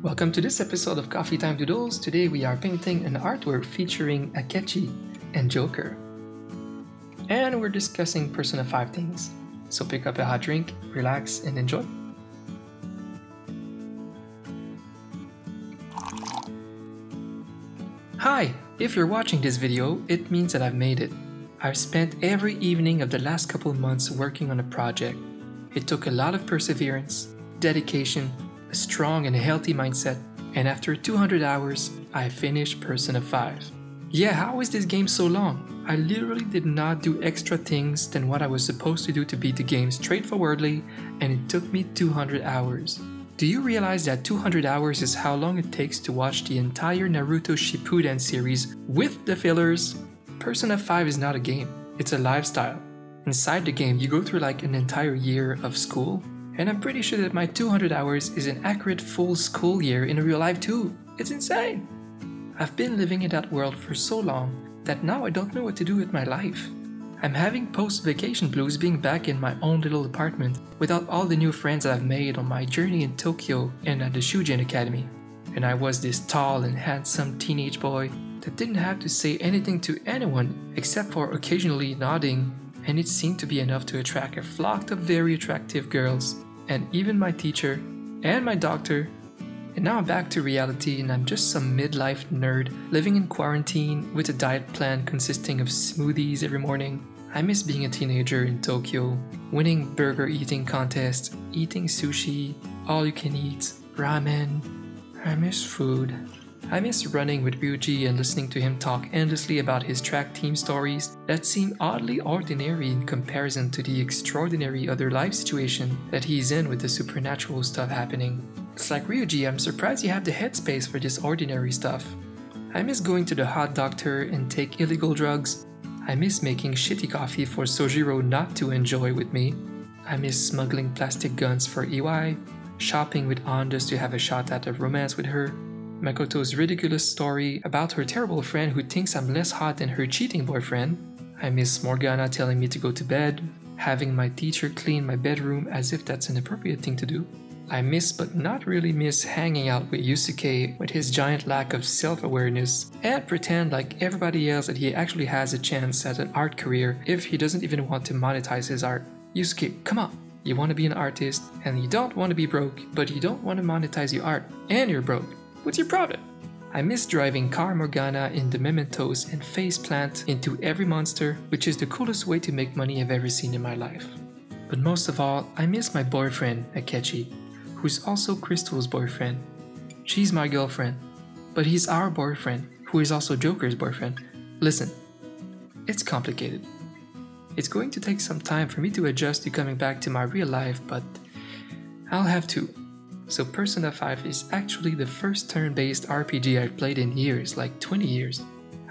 Welcome to this episode of Coffee Time Doodles. Today we are painting an artwork featuring Akechi and Joker. And we're discussing Persona 5 things. So pick up a hot drink, relax, and enjoy. Hi! If you're watching this video, it means that I've made it. I've spent every evening of the last couple months working on a project. It took a lot of perseverance, dedication, a strong and healthy mindset, and after 200 hours, I finished Persona 5. Yeah, how is this game so long? I literally did not do extra things than what I was supposed to do to beat the game straightforwardly, and it took me 200 hours. Do you realize that 200 hours is how long it takes to watch the entire Naruto Shippuden series with the fillers? Persona 5 is not a game, it's a lifestyle. Inside the game, you go through like an entire year of school, and I'm pretty sure that my 200 hours is an accurate full school year in real life too. It's insane! I've been living in that world for so long that now I don't know what to do with my life. I'm having post-vacation blues being back in my own little apartment without all the new friends that I've made on my journey in Tokyo and at the Shujin Academy. And I was this tall and handsome teenage boy that didn't have to say anything to anyone except for occasionally nodding, and it seemed to be enough to attract a flock of very attractive girls, and even my teacher, and my doctor. And now I'm back to reality and I'm just some midlife nerd living in quarantine with a diet plan consisting of smoothies every morning. I miss being a teenager in Tokyo, winning burger eating contests, eating sushi, all you can eat, ramen. I miss food. I miss running with Ryuji and listening to him talk endlessly about his track team stories that seem oddly ordinary in comparison to the extraordinary other life situation that he's in with the supernatural stuff happening. It's like, Ryuji, I'm surprised you have the headspace for this ordinary stuff. I miss going to the hot doctor and take illegal drugs. I miss making shitty coffee for Sojiro not to enjoy with me. I miss smuggling plastic guns for EY, shopping with An just to have a shot at a romance with her, Makoto's ridiculous story about her terrible friend who thinks I'm less hot than her cheating boyfriend. I miss Morgana telling me to go to bed, having my teacher clean my bedroom as if that's an appropriate thing to do. I miss but not really miss hanging out with Yusuke with his giant lack of self-awareness and pretend like everybody else that he actually has a chance at an art career if he doesn't even want to monetize his art. Yusuke, come on! You want to be an artist and you don't want to be broke, but you don't want to monetize your art and you're broke. What's your problem? I miss driving Car Morgana in the Mementos and face plant into every monster, which is the coolest way to make money I've ever seen in my life. But most of all, I miss my boyfriend, Akechi, who's also Crystal's boyfriend. She's my girlfriend, but he's our boyfriend, who is also Joker's boyfriend. Listen, it's complicated. It's going to take some time for me to adjust to coming back to my real life, but I'll have to. So Persona 5 is actually the first turn-based RPG I've played in years, like 20 years.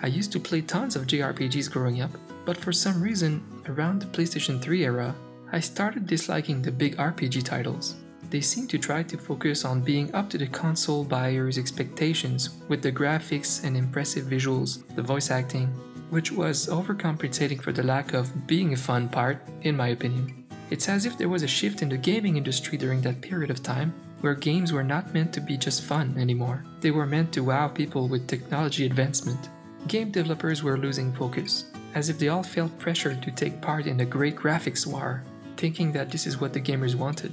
I used to play tons of JRPGs growing up, but for some reason, around the PlayStation 3 era, I started disliking the big RPG titles. They seem to try to focus on being up to the console buyer's expectations with the graphics and impressive visuals, the voice acting, which was overcompensating for the lack of being a fun part, in my opinion. It's as if there was a shift in the gaming industry during that period of time, where games were not meant to be just fun anymore. They were meant to wow people with technology advancement. Game developers were losing focus, as if they all felt pressured to take part in the great graphics war, thinking that this is what the gamers wanted.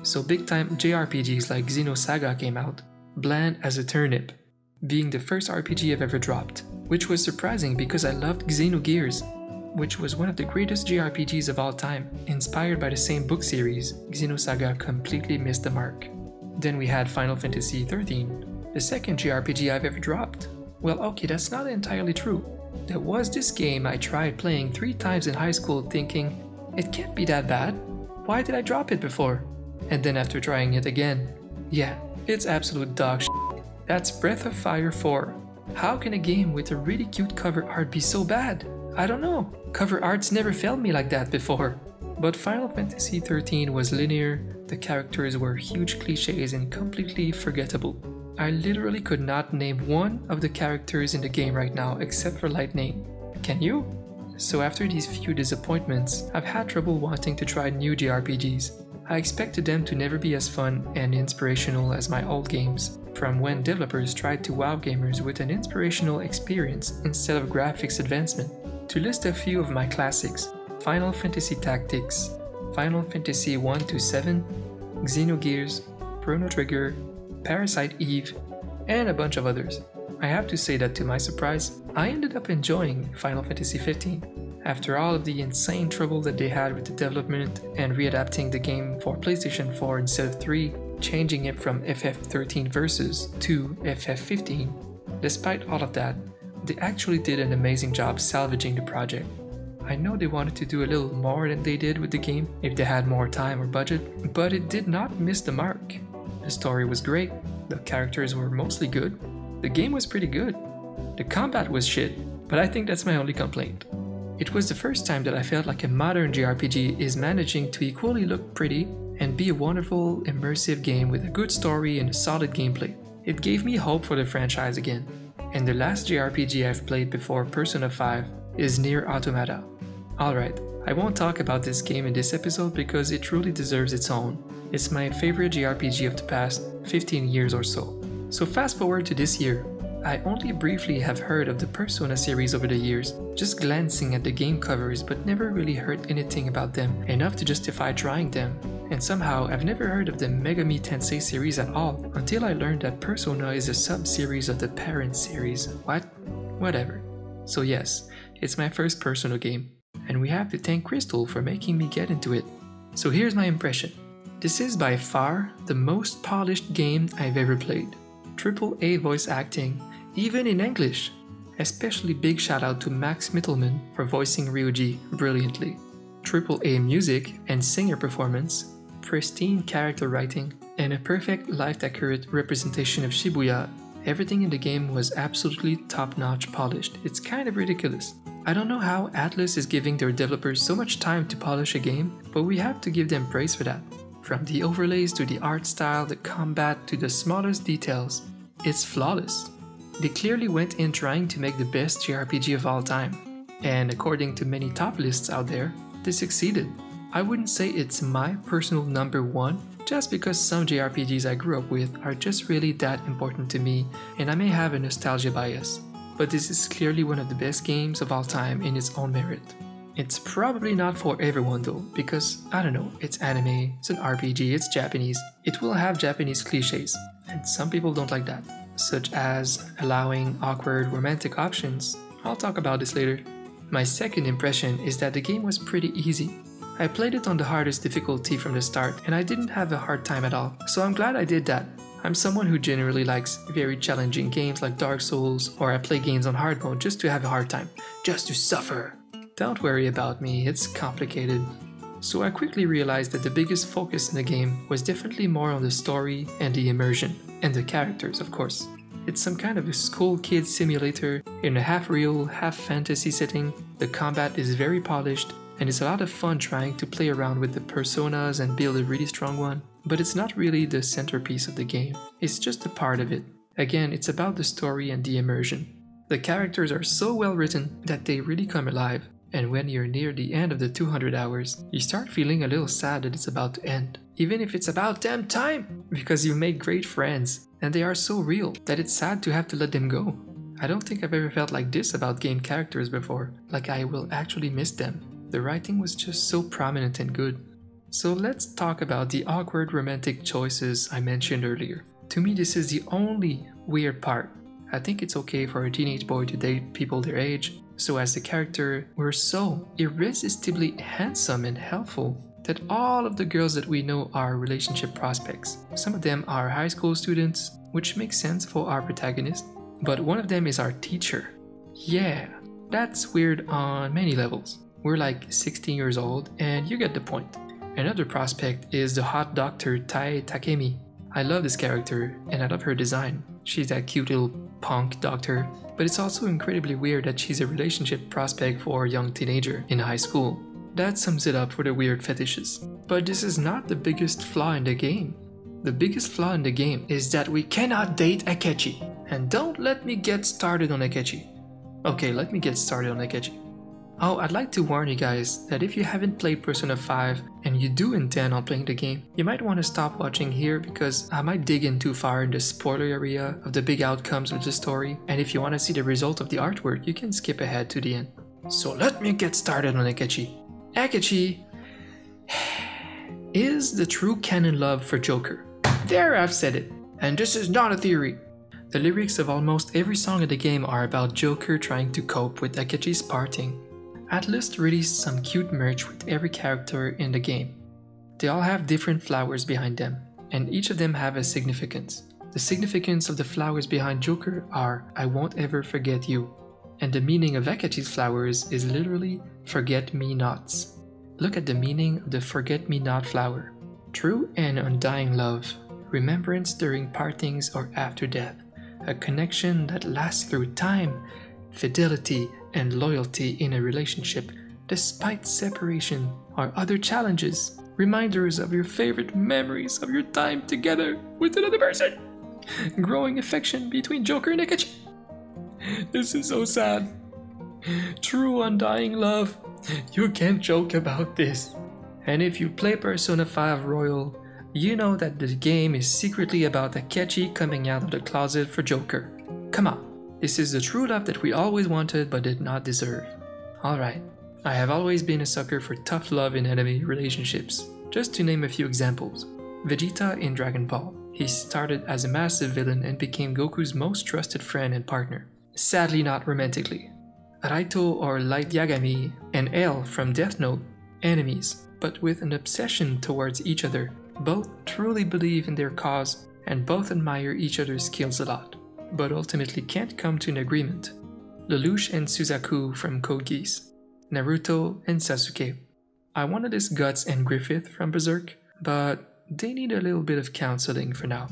So big-time JRPGs like Xenosaga came out, bland as a turnip, being the first RPG I've ever dropped, which was surprising because I loved Xenogears, which was one of the greatest JRPGs of all time, inspired by the same book series. Xenosaga completely missed the mark. Then we had Final Fantasy XIII, the second JRPG I've ever dropped. Well, okay, that's not entirely true. There was this game I tried playing 3 times in high school thinking, it can't be that bad. Why did I drop it before? And then after trying it again, yeah, it's absolute dog shit. That's Breath of Fire 4. How can a game with a really cute cover art be so bad? I don't know. Cover arts never failed me like that before. But Final Fantasy XIII was linear, the characters were huge cliches and completely forgettable. I literally could not name one of the characters in the game right now except for Lightning. Can you? So after these few disappointments, I've had trouble wanting to try new JRPGs. I expected them to never be as fun and inspirational as my old games, from when developers tried to wow gamers with an inspirational experience instead of graphics advancement. To list a few of my classics: Final Fantasy Tactics, Final Fantasy 1-7, Xenogears, Chrono Trigger, Parasite Eve, and a bunch of others. I have to say that to my surprise, I ended up enjoying Final Fantasy 15. After all of the insane trouble that they had with the development and readapting the game for PlayStation 4 instead of 3, changing it from FF13 Versus to FF15, despite all of that, they actually did an amazing job salvaging the project. I know they wanted to do a little more than they did with the game if they had more time or budget, but it did not miss the mark. The story was great, the characters were mostly good, the game was pretty good. The combat was shit, but I think that's my only complaint. It was the first time that I felt like a modern JRPG is managing to equally look pretty and be a wonderful, immersive game with a good story and a solid gameplay. It gave me hope for the franchise again. And the last JRPG I've played before Persona 5 is Nier Automata. Alright, I won't talk about this game in this episode because it truly deserves its own. It's my favorite JRPG of the past 15 years or so. So fast forward to this year. I only briefly have heard of the Persona series over the years, just glancing at the game covers but never really heard anything about them enough to justify trying them. And somehow I've never heard of the Megami Tensei series at all until I learned that Persona is a sub-series of the parent series. What? Whatever. So yes, it's my first Persona game, and we have to thank Crystal for making me get into it. So here's my impression. This is by far the most polished game I've ever played. AAA voice acting, even in English. Especially big shout out to Max Mittelman for voicing Ryuji brilliantly. AAA music and singer performance, pristine character writing, and a perfect life-accurate representation of Shibuya. Everything in the game was absolutely top-notch polished. It's kind of ridiculous. I don't know how Atlus is giving their developers so much time to polish a game, but we have to give them praise for that. From the overlays to the art style, the combat to the smallest details, it's flawless. They clearly went in trying to make the best JRPG of all time, and according to many top lists out there, they succeeded. I wouldn't say it's my personal number one, just because some JRPGs I grew up with are just really that important to me and I may have a nostalgia bias, but this is clearly one of the best games of all time in its own merit. It's probably not for everyone though, because, I don't know, it's anime, it's an RPG, it's Japanese, it will have Japanese cliches, and some people don't like that, such as allowing awkward romantic options. I'll talk about this later. My second impression is that the game was pretty easy. I played it on the hardest difficulty from the start and I didn't have a hard time at all, so I'm glad I did that. I'm someone who generally likes very challenging games like Dark Souls, or I play games on hard mode just to have a hard time, just to suffer. Don't worry about me, it's complicated. So I quickly realized that the biggest focus in the game was definitely more on the story and the immersion, and the characters of course. It's some kind of a school kid simulator in a half real, half fantasy setting. The combat is very polished, and it's a lot of fun trying to play around with the personas and build a really strong one, but it's not really the centerpiece of the game, it's just a part of it. Again, it's about the story and the immersion. The characters are so well written that they really come alive, and when you're near the end of the 200 hours, you start feeling a little sad that it's about to end. Even if it's about damn time! Because you make great friends, and they are so real that it's sad to have to let them go. I don't think I've ever felt like this about game characters before, like I will actually miss them. The writing was just so prominent and good. So let's talk about the awkward romantic choices I mentioned earlier. To me, this is the only weird part. I think it's okay for a teenage boy to date people their age, so as the character, we're so irresistibly handsome and helpful that all of the girls that we know are relationship prospects. Some of them are high school students, which makes sense for our protagonist, but one of them is our teacher. Yeah, that's weird on many levels. We're like 16 years old, and you get the point. Another prospect is the hot doctor Tai Takemi. I love this character, and I love her design. She's that cute little punk doctor, but it's also incredibly weird that she's a relationship prospect for a young teenager in high school. That sums it up for the weird fetishes. But this is not the biggest flaw in the game. The biggest flaw in the game is that we cannot date Akechi. And don't let me get started on Akechi. Okay, let me get started on Akechi. Oh, I'd like to warn you guys that if you haven't played Persona 5 and you do intend on playing the game, you might want to stop watching here because I might dig in too far in the spoiler area of the big outcomes of the story, and if you want to see the result of the artwork, you can skip ahead to the end. So let me get started on Akechi. Akechi is the true canon love for Joker. There, I've said it. And this is not a theory. The lyrics of almost every song in the game are about Joker trying to cope with Akechi's parting. Atlus released some cute merch with every character in the game. They all have different flowers behind them, and each of them have a significance. The significance of the flowers behind Joker are I won't ever forget you, and the meaning of Akechi's flowers is literally forget-me-nots. Look at the meaning of the forget-me-not flower. True and undying love, remembrance during partings or after death, a connection that lasts through time, fidelity, and loyalty in a relationship despite separation or other challenges, reminders of your favorite memories of your time together with another person, growing affection between Joker and Akechi. This is so sad. True undying love. You can't joke about this. And if you play Persona 5 Royal, you know that the game is secretly about Akechi coming out of the closet for Joker. Come on. This is the true love that we always wanted but did not deserve. Alright, I have always been a sucker for tough love in enemy relationships. Just to name a few examples. Vegeta in Dragon Ball. He started as a massive villain and became Goku's most trusted friend and partner. Sadly not romantically. Raito or Light Yagami and L from Death Note, enemies, but with an obsession towards each other. Both truly believe in their cause and both admire each other's skills a lot, but ultimately can't come to an agreement. Lelouch and Suzaku from Code Geass, Naruto and Sasuke. I wanted his Guts and Griffith from Berserk, but they need a little bit of counseling for now.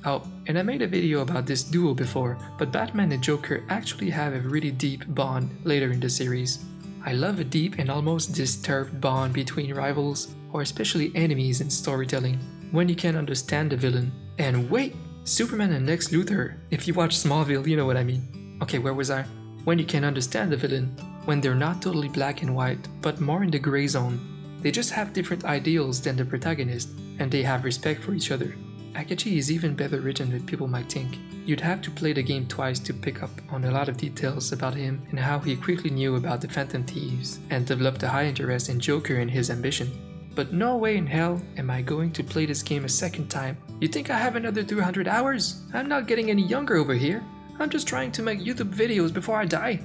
Oh, and I made a video about this duo before, but Batman and Joker actually have a really deep bond later in the series. I love a deep and almost disturbed bond between rivals, or especially enemies in storytelling, when you can understand the villain. And wait! Superman and Lex Luthor, if you watch Smallville, you know what I mean. Okay, where was I? When you can understand the villain, when they're not totally black and white, but more in the gray zone. They just have different ideals than the protagonist, and they have respect for each other. Akechi is even better written than people might think. You'd have to play the game twice to pick up on a lot of details about him and how he quickly knew about the Phantom Thieves and developed a high interest in Joker and his ambition. But no way in hell am I going to play this game a second time. You think I have another 300 hours? I'm not getting any younger over here. I'm just trying to make YouTube videos before I die.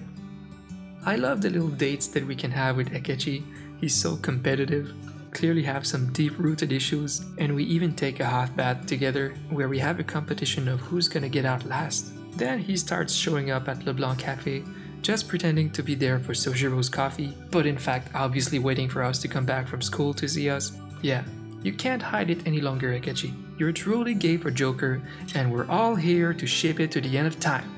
I love the little dates that we can have with Akechi. He's so competitive, clearly have some deep-rooted issues, and we even take a hot bath together where we have a competition of who's gonna get out last. Then he starts showing up at LeBlanc Cafe, just pretending to be there for Sojiro's coffee, but in fact obviously waiting for us to come back from school to see us. Yeah, you can't hide it any longer, Akechi. You're truly gay for Joker, and we're all here to ship it to the end of time.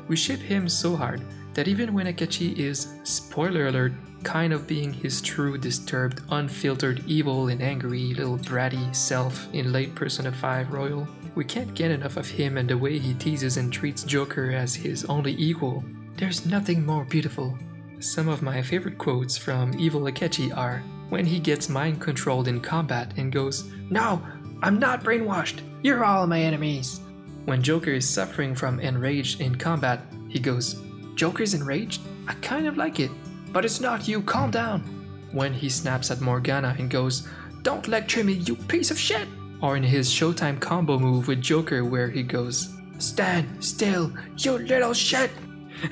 We ship him so hard that even when Akechi is, spoiler alert, kind of being his true, disturbed, unfiltered, evil and angry little bratty self in late Persona 5 Royal, we can't get enough of him and the way he teases and treats Joker as his only equal. There's nothing more beautiful. Some of my favorite quotes from Evil Akechi are when he gets mind-controlled in combat and goes, "No, I'm not brainwashed, you're all my enemies." When Joker is suffering from enraged in combat, he goes, "Joker's enraged? I kind of like it. But it's not you, calm down." When he snaps at Morgana and goes, "Don't lecture me, you piece of shit." Or in his Showtime combo move with Joker where he goes, "Stand still, you little shit."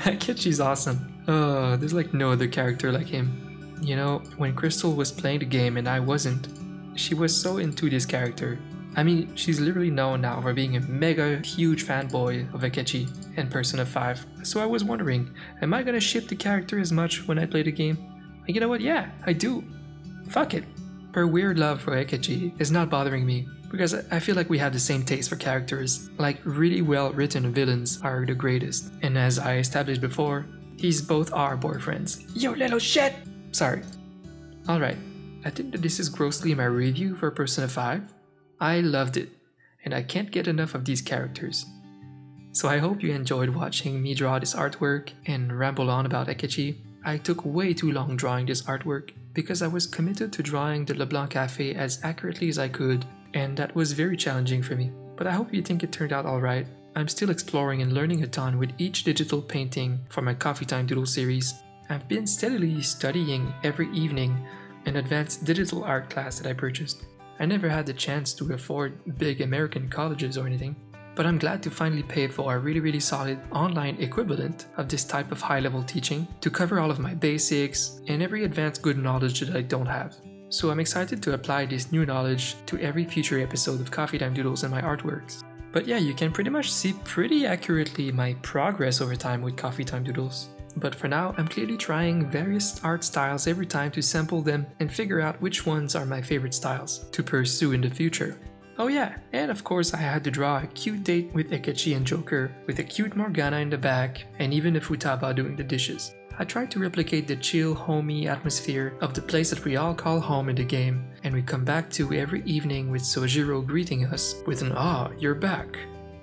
Akechi's awesome. Oh, there's like no other character like him. You know, when Crystal was playing the game and I wasn't, she was so into this character. I mean, she's literally known now for being a mega huge fanboy of Akechi and Persona 5. So I was wondering, am I gonna ship the character as much when I play the game? And you know what? Yeah, I do. Fuck it. Her weird love for Akechi is not bothering me, because I feel like we have the same taste for characters. Like, really well written villains are the greatest. And as I established before, these both are boyfriends. You little shit! Sorry. Alright, I think that this is grossly my review for Persona 5. I loved it, and I can't get enough of these characters. So I hope you enjoyed watching me draw this artwork and ramble on about Akechi. I took way too long drawing this artwork because I was committed to drawing the Leblanc Cafe as accurately as I could, and that was very challenging for me. But I hope you think it turned out alright. I'm still exploring and learning a ton with each digital painting for my Coffee Time Doodles series. I've been steadily studying every evening an advanced digital art class that I purchased. I never had the chance to afford big American colleges or anything, but I'm glad to finally pay for a really solid online equivalent of this type of high-level teaching to cover all of my basics and every advanced good knowledge that I don't have. So I'm excited to apply this new knowledge to every future episode of Coffee Time Doodles and my artworks. But yeah, you can pretty much see pretty accurately my progress over time with Coffee Time Doodles. But for now, I'm clearly trying various art styles every time to sample them and figure out which ones are my favorite styles to pursue in the future. Oh yeah, and of course I had to draw a cute date with Akechi and Joker, with a cute Morgana in the back, and even a Futaba doing the dishes. I tried to replicate the chill, homey atmosphere of the place that we all call home in the game, and we come back to every evening with Sojiro greeting us with an "Ah, you're back."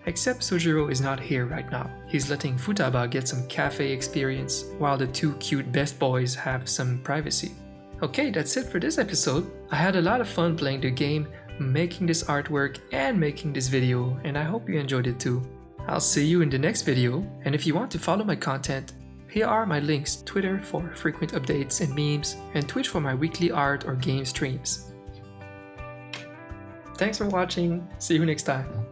Except Sojiro is not here right now. He's letting Futaba get some cafe experience, while the two cute best boys have some privacy. Okay, that's it for this episode. I had a lot of fun playing the game, making this artwork, and making this video, and I hope you enjoyed it too. I'll see you in the next video, and if you want to follow my content, here are my links: Twitter for frequent updates and memes, and Twitch for my weekly art or game streams. Thanks for watching, see you next time.